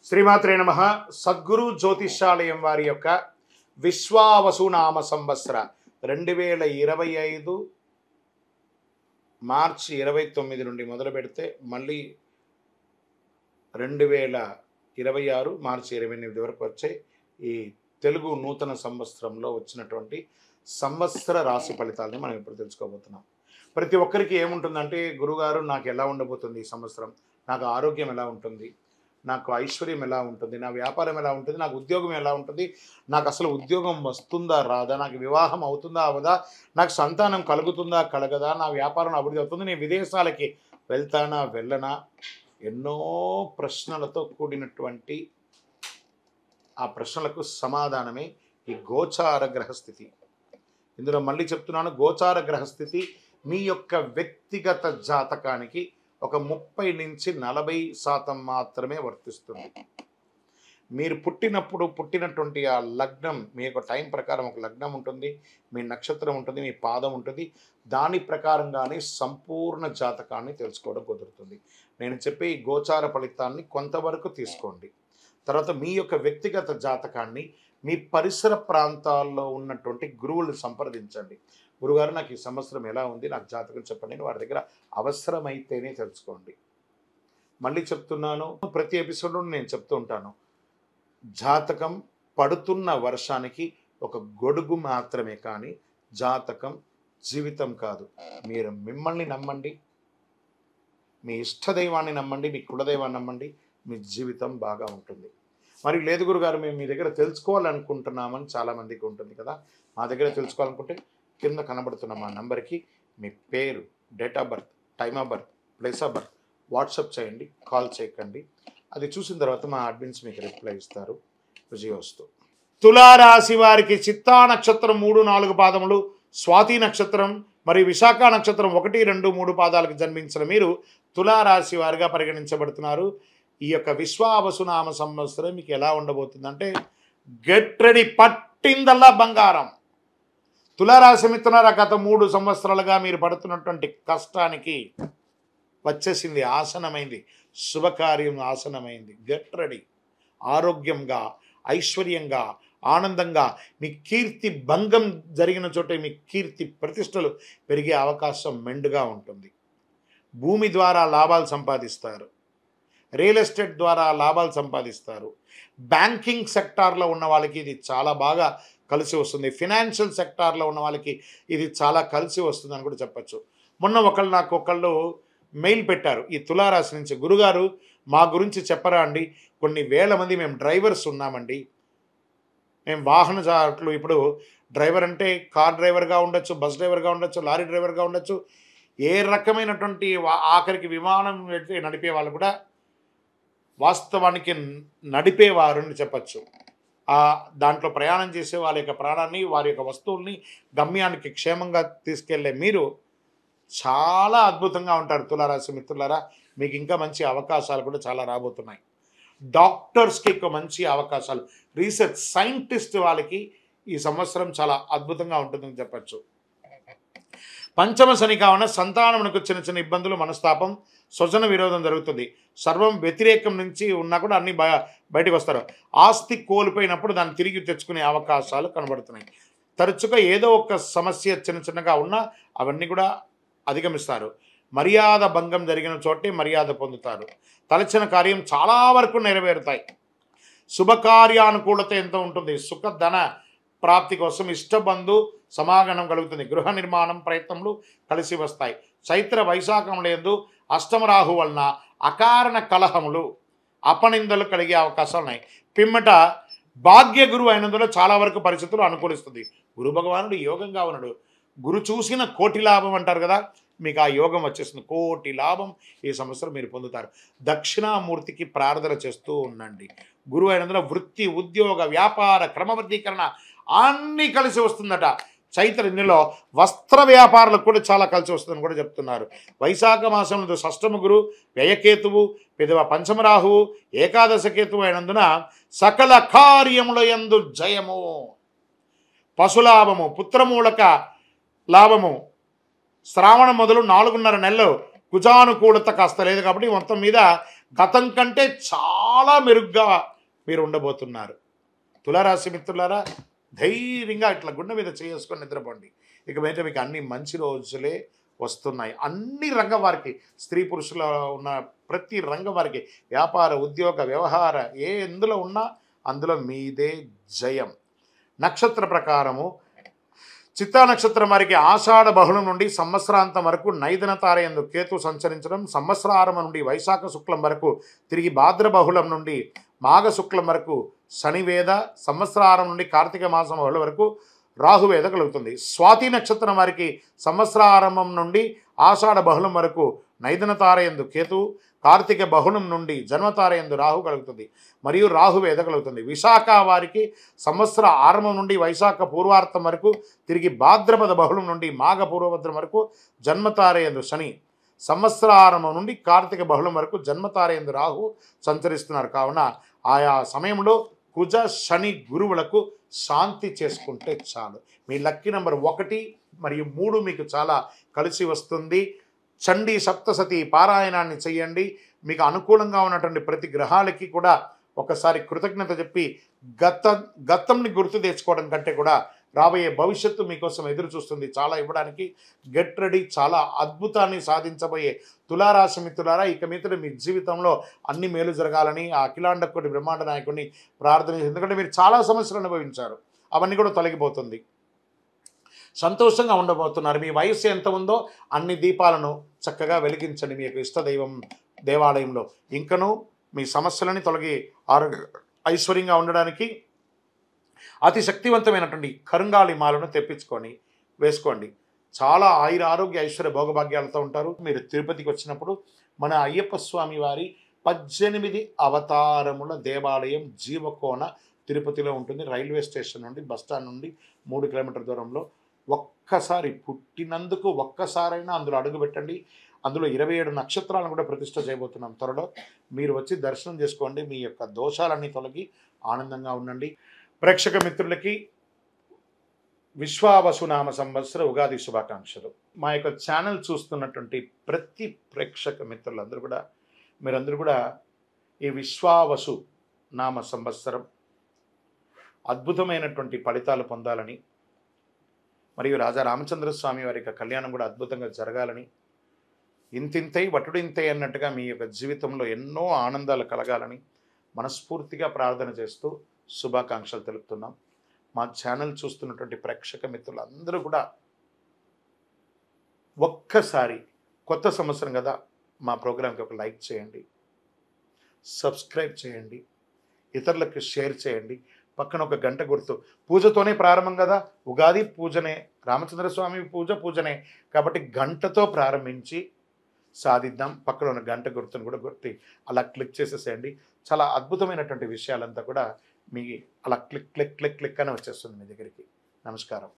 శ్రీమాత్రే నమః. సద్గురు జ్యోతిష్యాలయం వారి యొక్క విశ్వావసునామ సంవత్సర 2025 మార్చి 29 నుండి మొదలు పెడితే మళ్ళీ 2026 మార్చి 28 వరకు వచ్చే ఈ తెలుగు నూతన సంవత్సరంలో వచ్చినటువంటి సంవత్సర రాశి ఫలితాలని మనం ఇప్పుడు తెలుసుకోబోతున్నాం. ప్రతి ఒక్కరికి ఏముంటుందంటే, గురుగారు నాకు ఎలా ఉండబోతుంది ఈ సంవత్సరం, నాకు ఆరోగ్యం ఎలా ఉంటుంది, నాకు ఐశ్వర్యం ఎలా ఉంటుంది, నా వ్యాపారం ఎలా ఉంటుంది, నాకు ఉద్యోగం ఎలా ఉంటుంది, నాకు అసలు ఉద్యోగం వస్తుందా రాదా, నాకు వివాహం అవుతుందా అవదా, నాకు సంతానం కలుగుతుందా కలగదా, నా వ్యాపారం అభివృద్ధి అవుతుంది, నేను విదేశాలకి వెళ్తానా వెళ్ళనా, ఎన్నో ప్రశ్నలతో కూడినటువంటి ఆ ప్రశ్నలకు సమాధానమే ఈ గోచార గ్రహస్థితి. ఇందులో మళ్ళీ చెప్తున్నాను, గోచార గ్రహస్థితి మీ యొక్క వ్యక్తిగత జాతకానికి ఒక 30 నుంచి 40% మాత్రమే వర్తిస్తుంది. మీరు పుట్టినటువంటి ఆ లగ్నం, మీ యొక్క టైం ప్రకారం ఒక లగ్నం ఉంటుంది, మీ నక్షత్రం ఉంటుంది, మీ పాదం ఉంటుంది, దాని ప్రకారంగానే సంపూర్ణ జాతకాన్ని తెలుసుకోవడం కుదురుతుంది. నేను చెప్పే ఈ గోచార ఫలితాన్ని కొంతవరకు తీసుకోండి. తర్వాత మీ యొక్క వ్యక్తిగత జాతకాన్ని మీ పరిసర ప్రాంతాల్లో ఉన్నటువంటి గురువులను సంప్రదించండి. గురుగారు నాకు ఈ సంవత్సరం ఎలా ఉంది, నాకు జాతకం చెప్పండి, వారి దగ్గర అవసరమైతేనే తెలుసుకోండి. మళ్ళీ చెప్తున్నాను, ప్రతి ఎపిసోడ్లో నేను చెప్తూ ఉంటాను, జాతకం పడుతున్న వర్షానికి ఒక గొడుగు మాత్రమే, కానీ జాతకం జీవితం కాదు. మీరు మిమ్మల్ని నమ్మండి, మీ ఇష్టదైవాన్ని నమ్మండి, మీ కులదైవాన్ని నమ్మండి, మీ జీవితం బాగా ఉంటుంది. మరి లేదు గురుగారు, మేము మీ దగ్గర తెలుసుకోవాలనుకుంటున్నామని చాలామందికి ఉంటుంది కదా. మా దగ్గర తెలుసుకోవాలనుకుంటే కింద కనబడుతున్న మా నంబర్కి మీ పేరు, date of birth, time of birth, place of birth WhatsApp చేయండి, కాల్ చేయకండి. అది చూసిన తర్వాత మా అడ్మిన్స్ మీకు రిప్లై ఇస్తారు. విజయోస్తు. తులారాశి వారికి చిత్తా నక్షత్రం 3, 4 పాదములు, స్వాతి నక్షత్రం మరియు విశాఖ నక్షత్రం 1, 2, 3 పాదాలకు జన్మించిన మీరు తులారాశి వారిగా పరిగణించబడుతున్నారు. ఈ యొక్క విశ్వావసునామ సంవత్సరం మీకు ఎలా ఉండబోతుందంటే, గెట్ రెడీ, పట్టిందల్లా బంగారం. తులారాశి మిత్రులారా, గత 3 సంవత్సరాలుగా మీరు పడుతున్నటువంటి కష్టానికి వచ్చేసింది, ఆసనమైంది, శుభకార్యం ఆసనమైంది. Get ready. ఆరోగ్యంగా, ఐశ్వర్యంగా, ఆనందంగా, మీ కీర్తి భంగం జరిగిన చోటే మీ కీర్తి ప్రతిష్టలు పెరిగే అవకాశం మెండుగా ఉంటుంది. భూమి ద్వారా లాభాలు సంపాదిస్తారు, రియల్ ఎస్టేట్ ద్వారా లాభాలు సంపాదిస్తారు. బ్యాంకింగ్ సెక్టార్లో ఉన్న వాళ్ళకి ఇది చాలా బాగా కలిసి వస్తుంది. ఫినాన్షియల్ సెక్టార్లో ఉన్న వాళ్ళకి ఇది చాలా కలిసి వస్తుందని కూడా చెప్పచ్చు. మొన్న ఒకళ్ళు మెయిల్ పెట్టారు ఈ తులారాశి నుంచి, గురుగారు మా గురించి చెప్పరా అండి, కొన్ని వేల మంది మేము డ్రైవర్స్ ఉన్నామండి, మేము వాహనదారులు. ఇప్పుడు డ్రైవర్ అంటే కార్ డ్రైవర్గా ఉండొచ్చు, బస్ డ్రైవర్గా ఉండొచ్చు, లారీ డ్రైవర్గా ఉండొచ్చు, ఏ రకమైనటువంటి ఆఖరికి విమానం నడిపే వాళ్ళు కూడా వాస్తవానికి నడిపేవారు అని చెప్పచ్చు. దాంట్లో ప్రయాణం చేసే వాళ్ళ యొక్క ప్రాణాన్ని, వారి యొక్క వస్తువుల్ని గమ్యానికి క్షేమంగా తీసుకెళ్లే మీరు చాలా అద్భుతంగా ఉంటారు తులారాశి మిత్రులారా. మీకు ఇంకా మంచి అవకాశాలు కూడా చాలా రాబోతున్నాయి. డాక్టర్స్కి ఎక్కువ మంచి అవకాశాలు, రీసెర్చ్ సైంటిస్ట్ వాళ్ళకి ఈ సంవత్సరం చాలా అద్భుతంగా ఉంటుందని చెప్పచ్చు. పంచమ శని కావున సంతానమునకు చిన్న చిన్న ఇబ్బందులు, మనస్తాపం, స్వజన విరోధం జరుగుతుంది. సర్వం వ్యతిరేకం నుంచి ఉన్నా కూడా అన్ని బయటకు వస్తారు. ఆస్తి కోల్పోయినప్పుడు దాన్ని తిరిగి తెచ్చుకునే అవకాశాలు కనబడుతున్నాయి. తరచుగా ఏదో ఒక సమస్య చిన్నగా ఉన్నా అవన్నీ కూడా అధిగమిస్తారు. మర్యాద భంగం జరిగిన చోటే మర్యాద పొందుతారు. తలచిన కార్యం చాలా వరకు నెరవేరుతాయి. శుభకార్యానుకూలత ఎంతో ఉంటుంది. సుఖధన ప్రాప్తి కోసం ఇష్టబంధు సమాగమనం కలుగుతుంది. గృహ నిర్మాణం ప్రయత్నములు కలిసి వస్తాయి. చైత్ర వైశాఖములందు అష్టమరాహు వలన అకారణ కలహములు, అపనిందలు కలిగే అవకాశాలు ఉన్నాయి. పిమ్మట భాగ్య గురువు అయినందులో చాలా వరకు పరిస్థితులు అనుకూలిస్తుంది. గురు భగవానుడు యోగంగా ఉన్నాడు. గురు చూసిన కోటి లాభం అంటారు కదా, మీకు ఆ యోగం వచ్చేస్తుంది. కోటి లాభం ఈ సంవత్సరం మీరు పొందుతారు. దక్షిణామూర్తికి ప్రార్థన చేస్తూ ఉండండి. గురువు అయినందులో వృత్తి, ఉద్యోగ, వ్యాపార క్రమబద్ధీకరణ అన్నీ కలిసి వస్తుందట. చైత్రన్యంలో వస్త్ర వ్యాపారాలకు కూడా చాలా కలిసి వస్తుందని కూడా చెప్తున్నారు. వైశాఖ మాసంలో షష్టమ గురు, వ్యయకేతువు, పెదవ పంచమరాహువు, ఏకాదశ కేతువు అయినందున సకల కార్యముల యందు జయము, పశులాభము, పుత్రమూలక లాభము. శ్రావణం మొదలు 4.5 నెలలు కుజానుకూలత కాస్త లేదు కాబట్టి మొత్తం మీద గతం కంటే చాలా మెరుగ్గా మీరు ఉండబోతున్నారు. తులారాశి మిత్రులారా, ధైర్యంగా ఇట్లా గుండె మీద చేసుకొని నిద్రపోండి. ఇక మీద మీకు అన్ని మంచి రోజులే వస్తున్నాయి. అన్ని రంగం వారికి, స్త్రీ పురుషుల ఉన్న ప్రతి రంగం వారికి, వ్యాపార, ఉద్యోగ, వ్యవహార ఎందులో ఉన్నా అందులో మీదే జయం. నక్షత్ర ప్రకారము చిత్తా నక్షత్రం వారికి ఆషాఢ బహుళం నుండి సంవత్సరాంతం వరకు నైదన తారయందు కేతు సంచరించడం, సంవత్సరారం నుండి వైశాఖ శుక్లం వరకు తిరిగి భాద్ర బహుళం నుండి మాఘ శుక్లం వరకు శనివేద, సంవత్సరారం నుండి కార్తీక మాసం బహుళ వరకు రాహువేద కలుగుతుంది. స్వాతి నక్షత్రం వారికి సంవత్సరారంభం నుండి ఆషాఢ బహుళం వరకు నైదన తారయందు కేతు, కార్తీక బహుళం నుండి జన్మతారయందు రాహు కలుగుతుంది మరియు రాహువేద కలుగుతుంది. విశాఖ వారికి సంవత్సర ఆరంభం నుండి వైశాఖ పూర్వార్థం వరకు తిరిగి భాద్రపద బహుళం నుండి మాఘ పూర్వభద్రం వరకు జన్మతారయందు శని, సంవత్సరారంభం నుండి కార్తీక బహుళం వరకు జన్మతారయందు రాహు సంచరిస్తున్నారు. కావున ఆయా సమయంలో కుజ శని గురువులకు శాంతి చేసుకుంటే చాలు. మీ లక్కీ నెంబర్ 1 మరియు 3 మీకు చాలా కలిసి వస్తుంది. చండీ సప్తసతి పారాయణాన్ని చేయండి. మీకు అనుకూలంగా ఉన్నటువంటి ప్రతి గ్రహాలకి కూడా ఒకసారి కృతజ్ఞత చెప్పి గతంని గుర్తు తెచ్చుకోవడం కంటే కూడా రాబోయే భవిష్యత్తు మీకోసం ఎదురు చూస్తుంది చాలా ఇవ్వడానికి. Get ready. చాలా అద్భుతాన్ని సాధించబోయే తులారాశి మిత్రులారా, ఇక మీదట మీ జీవితంలో అన్ని మేలు జరగాలని ఆ అఖిలాండ కోటి బ్రహ్మాండ నాయకుడిని ప్రార్థన చేసి, ఎందుకంటే మీరు చాలా సమస్యలు అనుభవించారు, అవన్నీ కూడా తొలగిపోతుంది. సంతోషంగా ఉండబోతున్నారు. మీ వయస్సు ఎంత ఉందో అన్ని దీపాలను చక్కగా వెలిగించండి మీ యొక్క ఇష్టదైవం దేవాలయంలో. ఇంకనూ మీ సమస్యలని తొలగి ఐశ్వర్యంగా ఉండడానికి అతి శక్తివంతమైనటువంటి కరుంగాలి మాలను తెప్పించుకొని వేసుకోండి. చాలా ఆరోగ్య ఐశ్వర్య భోగభాగ్యాలతో ఉంటారు. మీరు తిరుపతికి వచ్చినప్పుడు మన అయ్యప్ప స్వామి వారి 18 అవతారముల దేవాలయం జీవకోన తిరుపతిలో ఉంటుంది. రైల్వే స్టేషన్ నుండి, బస్టాండ్ నుండి 3 కిలోమీటర్ల దూరంలో. ఒక్కసారి పుట్టినందుకు ఒక్కసారైనా అందులో అడుగుపెట్టండి. అందులో 27 నక్షత్రాలను కూడా ప్రతిష్ఠ చేయబోతున్నాం త్వరలో. మీరు వచ్చి దర్శనం చేసుకోండి. మీ యొక్క దోషాలన్నీ తొలగి ఆనందంగా ఉండండి. ప్రేక్షక మిత్రులకి విశ్వావసునామ సంవత్సర ఉగాది శుభాకాంక్షలు. మా యొక్క ఛానల్ చూస్తున్నటువంటి ప్రతి ప్రేక్షక మిత్రులందరూ కూడా మీరందరూ కూడా ఈ విశ్వావసు నామ సంవత్సరం అద్భుతమైనటువంటి ఫలితాలు పొందాలని మరియు రాజా రామచంద్ర స్వామి వారి యొక్క కళ్యాణం కూడా అద్భుతంగా జరగాలని, ఇంతింతై వటుడింతై అన్నట్టుగా మీ యొక్క జీవితంలో ఎన్నో ఆనందాలు కలగాలని మనస్ఫూర్తిగా ప్రార్థన చేస్తూ శుభాకాంక్షలు తెలుపుతున్నాం. మా ఛానల్ చూస్తున్నటువంటి ప్రేక్షక మిత్రులందరూ కూడా ఒక్కసారి కొత్త సంవత్సరం కదా, మా ప్రోగ్రాంకి ఒక లైక్ చేయండి, సబ్స్క్రైబ్ చేయండి, ఇతరులకు షేర్ చేయండి. పక్కన ఒక గంట గుర్తు. పూజతోనే ప్రారంభం కదా, ఉగాది పూజనే, రామచంద్ర స్వామి పూజనే కాబట్టి గంటతో ప్రారంభించి సాధిద్దాం. పక్కన ఉన్న గంట గుర్తును కూడా గుర్తి అలా క్లిక్ చేసేసేయండి. చాలా అద్భుతమైనటువంటి విషయాలంతా కూడా మీ అలా క్లిక్ క్లిక్ క్లిక్ క్లిక్ అని వచ్చేస్తుంది మీ దగ్గరికి. నమస్కారం.